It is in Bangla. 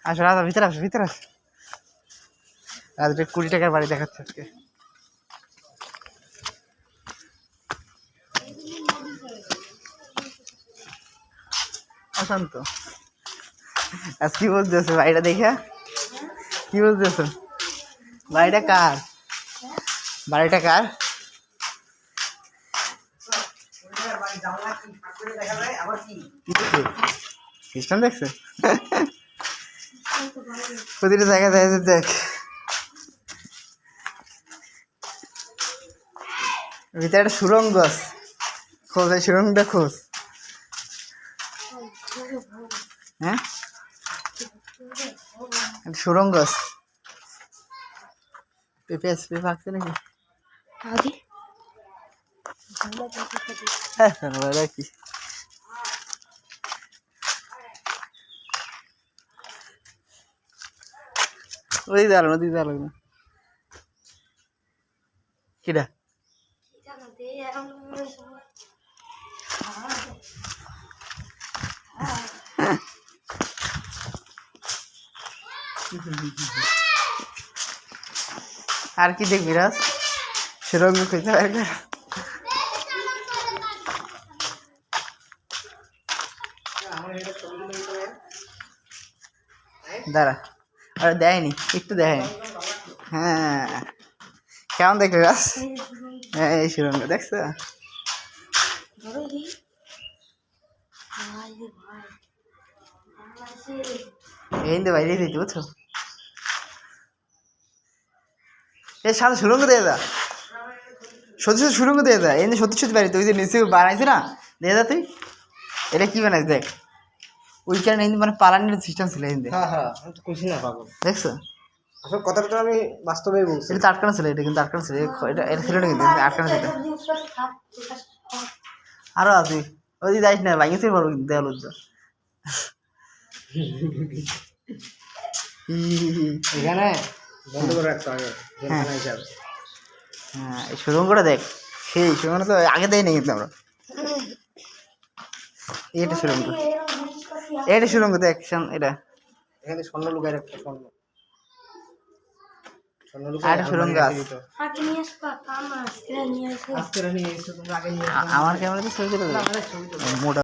আসো রাজা, ভিতরে আসো, ভিতরে আসো। রাজা 20 টাকার বাড়ি দেখাচ্ছে আজকে। অশান্ত আজ কি বলতেছো বাড়িটা দেখা? কি বলতেছো? বাড়িটা কার? বাড়িটা কার? খ্রিস্টান দেখছে? প্রতিটা জায়গা দেখ দেখ, ভিতরে একটা সুরঙ্গ আছে, খোঁজ, এই সুরঙ্গটা খোঁজ। হ্যাঁ, একটা সুরঙ্গ আছে। পেঁপে আছে, পেঁপে আঁকছে নাকি? হ্যাঁ কি ওই দাঁড়ানো, ওই দাঁড়ানো। কিটা আর কি দেখবি রাজ? সুরঙ্গ খুঁজতে পারবে? দাঁড়া, আরে দেয়নি, একটু দেয়নি। হ্যাঁ, কেমন দেখলি রাজ? হ্যাঁ, এই সুরঙ্গ দেখছো? এই তো বাইরে দিতে বুঝছো? এর সাথে সুরঙ্গ দিয়ে দা, সত্যি সত্যি সুরঙ্গ দিয়ে দা। এই সত্যি সত্যি বাড়ি তুই যে নিচে বানাইছে না, দিয়ে দা তুই। এটা কি বানাইছ দেখ, ওই কারণে মানে পালানির সিস্টেম ছিল হিন্দি। হ্যাঁ হ্যাঁ, আমি তো খুশি না পাগল। দেখছো? আসলে কথাটা তো আমি বাস্তবেই বলছি। এটা তো আটকানো ছিল, এটা কিন্তু আটকানো ছিল, এটা এটা ছিল না কিন্তু আটকানো ছিল। আরো আছে, ওই যে যাইস না ভাঙিয়েছে পারবো কিন্তু দেওয়াল উদ্যোগ। এখানে বন্ধ করে রাখতে হবে জেলখানা হিসাবে। হ্যাঁ, এই সুরঙ্গটা দেখ, সেই সুরঙ্গটা তো আগে দেয় না কিন্তু আমরা। এটা সুরঙ্গ, এটা সুরঙ্গ দেখ, এটা এখানে স্বর্ণ লুকায় রাখতে, স্বর্ণ স্বর্ণ আর লুকায় একটা সুরঙ্গ আছে। আজকে নিয়ে এসো, তোমরা আগে নিয়ে আমার ক্যামেরাতে ছবি তুলে মোটা